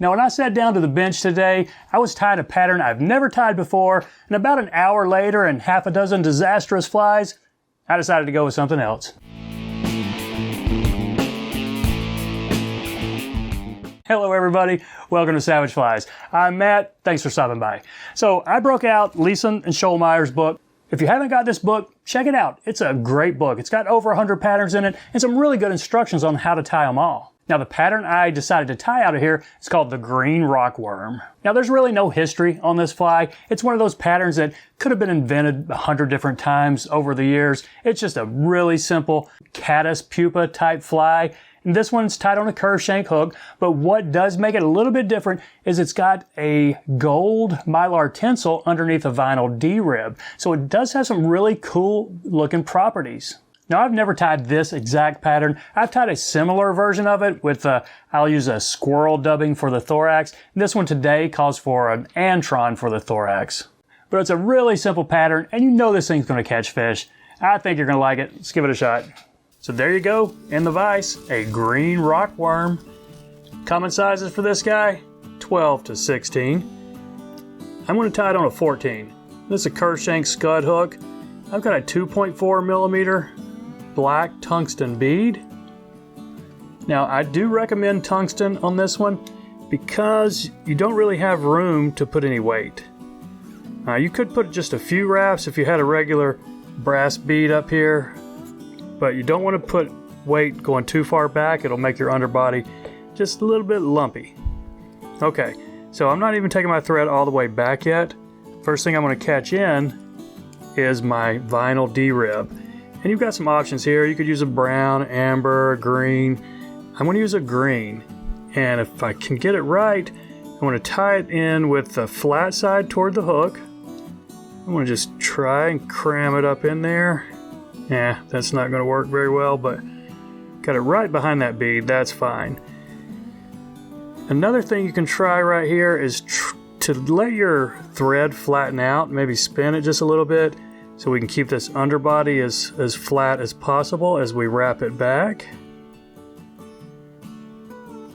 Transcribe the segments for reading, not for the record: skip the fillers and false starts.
Now when I sat down to the bench today, I was tying a pattern I've never tied before, and about an hour later and half a dozen disastrous flies, I decided to go with something else. Hello everybody, welcome to Savage Flies. I'm Matt, thanks for stopping by. So I broke out Leeson and Schollmeyer's book. If you haven't got this book, check it out. It's a great book. It's got over 100 patterns in it and some really good instructions on how to tie them all. Now the pattern I decided to tie out of here is called the green rockworm. Now there's really no history on this fly. It's one of those patterns that could have been invented 100 different times over the years. It's just a really simple Caddis pupa type fly. And this one's tied on a curved shank hook, but what does make it a little bit different is it's got a gold Mylar tinsel underneath a vinyl D-rib. So it does have some really cool looking properties. Now I've never tied this exact pattern. I've tied a similar version of it with I'll use a squirrel dubbing for the thorax. This one today calls for an Antron for the thorax. But it's a really simple pattern and you know this thing's going to catch fish. I think you're going to like it. Let's give it a shot. So there you go, in the vise, a green rockworm. Common sizes for this guy, 12 to 16. I'm going to tie it on a 14. This is a curved shank scud hook. I've got a 2.4 millimeter black tungsten bead. Now I do recommend tungsten on this one because you don't really have room to put any weight. You could put just a few wraps if you had a regular brass bead up here, but you don't want to put weight going too far back. It'll make your underbody just a little bit lumpy. Okay, so I'm not even taking my thread all the way back yet. First thing I'm going to catch in is my vinyl D-rib. And you've got some options here. You could use a brown, amber, green. I'm going to use a green. And if I can get it right, I'm going to tie it in with the flat side toward the hook. I'm going to just try and cram it up in there. Yeah, that's not going to work very well, but got it right behind that bead. That's fine. Another thing you can try right here is to let your thread flatten out, maybe spin it just a little bit so we can keep this underbody as flat as possible as we wrap it back.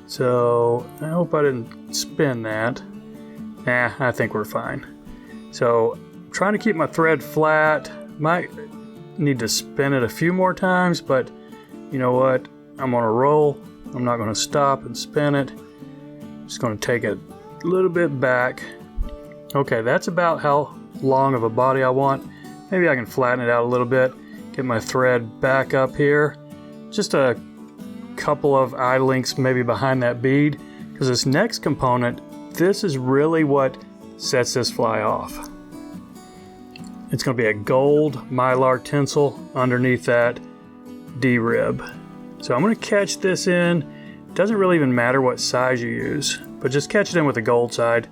So I hope I didn't spin that. I think we're fine. So I'm trying to keep my thread flat. Might need to spin it a few more times, but you know what? I'm on a roll. I'm not going to stop and spin it. Just going to take it a little bit back. Okay, that's about how long of a body I want. Maybe I can flatten it out a little bit, get my thread back up here. Just a couple of eye links maybe behind that bead, because this next component, this is really what sets this fly off. It's going to be a gold Mylar tinsel underneath that D-rib. So I'm going to catch this in. It doesn't really even matter what size you use, but just catch it in with the gold side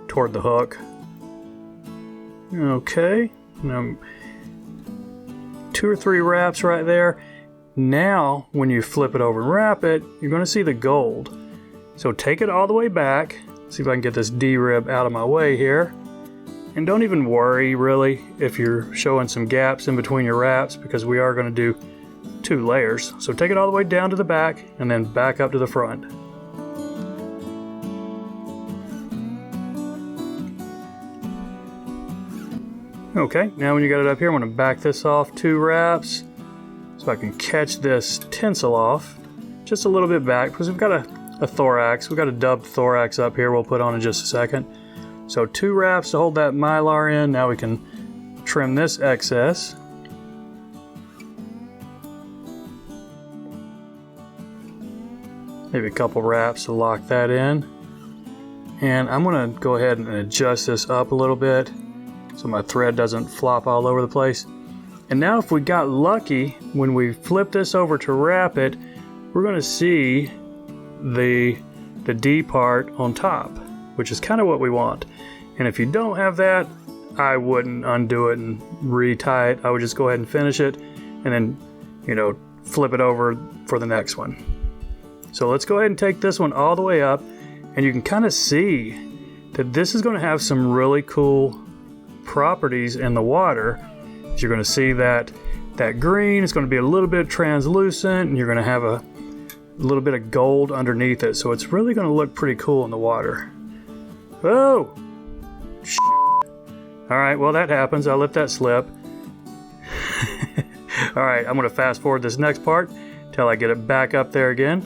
toward the hook. Okay. Now, 2 or 3 wraps right there. Now, when you flip it over and wrap it, you're going to see the gold. So take it all the way back. See if I can get this D-rib out of my way here. And don't even worry, really, if you're showing some gaps in between your wraps, because we are going to do 2 layers. So take it all the way down to the back and then back up to the front. Okay, now when you got it up here, I'm going to back this off 2 wraps so I can catch this tinsel off just a little bit back, because we've got a thorax. We've got a dubbed thorax up here we'll put on in just a second. So 2 wraps to hold that Mylar in. Now we can trim this excess. Maybe a couple wraps to lock that in. And I'm going to go ahead and adjust this up a little bit so my thread doesn't flop all over the place. And now if we got lucky, when we flip this over to wrap it, we're going to see the D part on top, which is kind of what we want. And if you don't have that, I wouldn't undo it and retie it. I would just go ahead and finish it and then, flip it over for the next one. So let's go ahead and take this one all the way up, and you can kind of see that this is going to have some really cool properties in the water. You're going to see that green is going to be a little bit translucent, and you're going to have a little bit of gold underneath it, so it's really going to look pretty cool in the water. Oh! Shoot. All right, well that happens. I'll let that slip. All right, I'm going to fast forward this next part till I get it back up there again.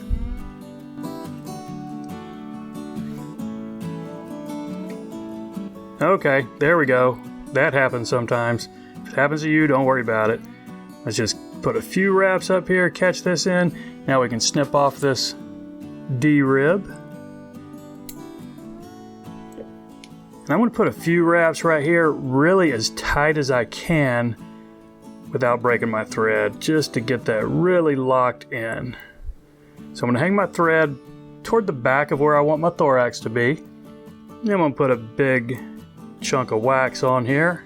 Okay, there we go. That happens sometimes. If it happens to you, don't worry about it. Let's just put a few wraps up here, catch this in. Now we can snip off this D-rib. And I'm going to put a few wraps right here, really as tight as I can without breaking my thread, just to get that really locked in. So I'm going to hang my thread toward the back of where I want my thorax to be. Then I'm going to put a big chunk of wax on here.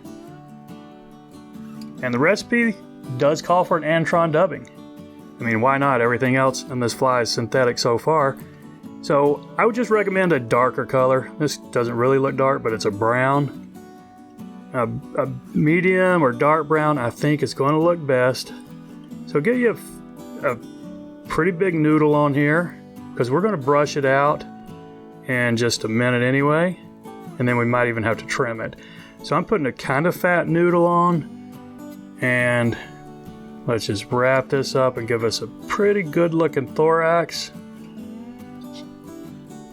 And the recipe does call for an Antron dubbing. I mean, why not? Everything else in this fly is synthetic so far. So I would just recommend a darker color. This doesn't really look dark, but it's a brown. A medium or dark brown I think is going to look best. So get you a pretty big noodle on here, because we're going to brush it out in just a minute anyway. And then we might even have to trim it. So I'm putting a kind of fat noodle on, and let's just wrap this up and give us a pretty good looking thorax.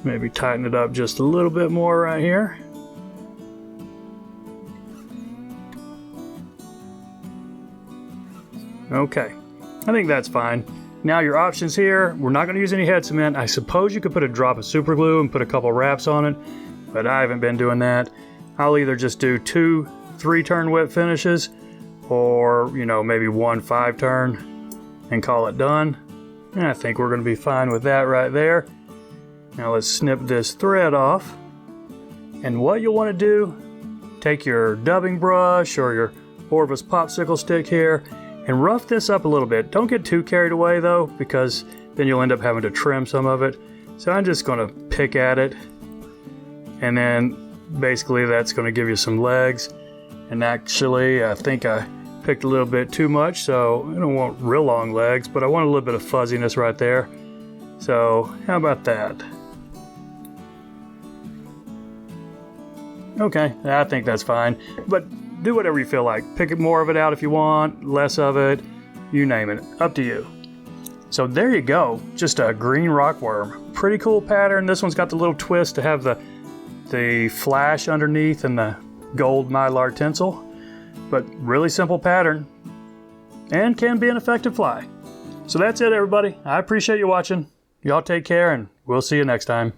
Maybe tighten it up just a little bit more right here. Okay, I think that's fine. Now your options here, we're not going to use any head cement. I suppose you could put a drop of super glue and put a couple wraps on it, but I haven't been doing that. I'll either just do 2 3-turn whip finishes, or maybe 1 5-turn and call it done. And I think we're going to be fine with that right there. Now let's snip this thread off. And what you'll want to do, take your dubbing brush or your Orvis popsicle stick here and rough this up a little bit. Don't get too carried away though, because then you'll end up having to trim some of it. So I'm just going to pick at it, and then basically that's going to give you some legs. And actually I think I picked a little bit too much, so I don't want real long legs, but I want a little bit of fuzziness right there. So how about that? Okay, I think that's fine, but do whatever you feel like. Pick more of it out if you want, less of it, you name it, up to you. So there you go, just a green rockworm. Pretty cool pattern. This one's got the little twist to have the flash underneath and the gold Mylar tinsel, but really simple pattern and can be an effective fly. So that's it, everybody. I appreciate you watching. Y'all take care, and we'll see you next time.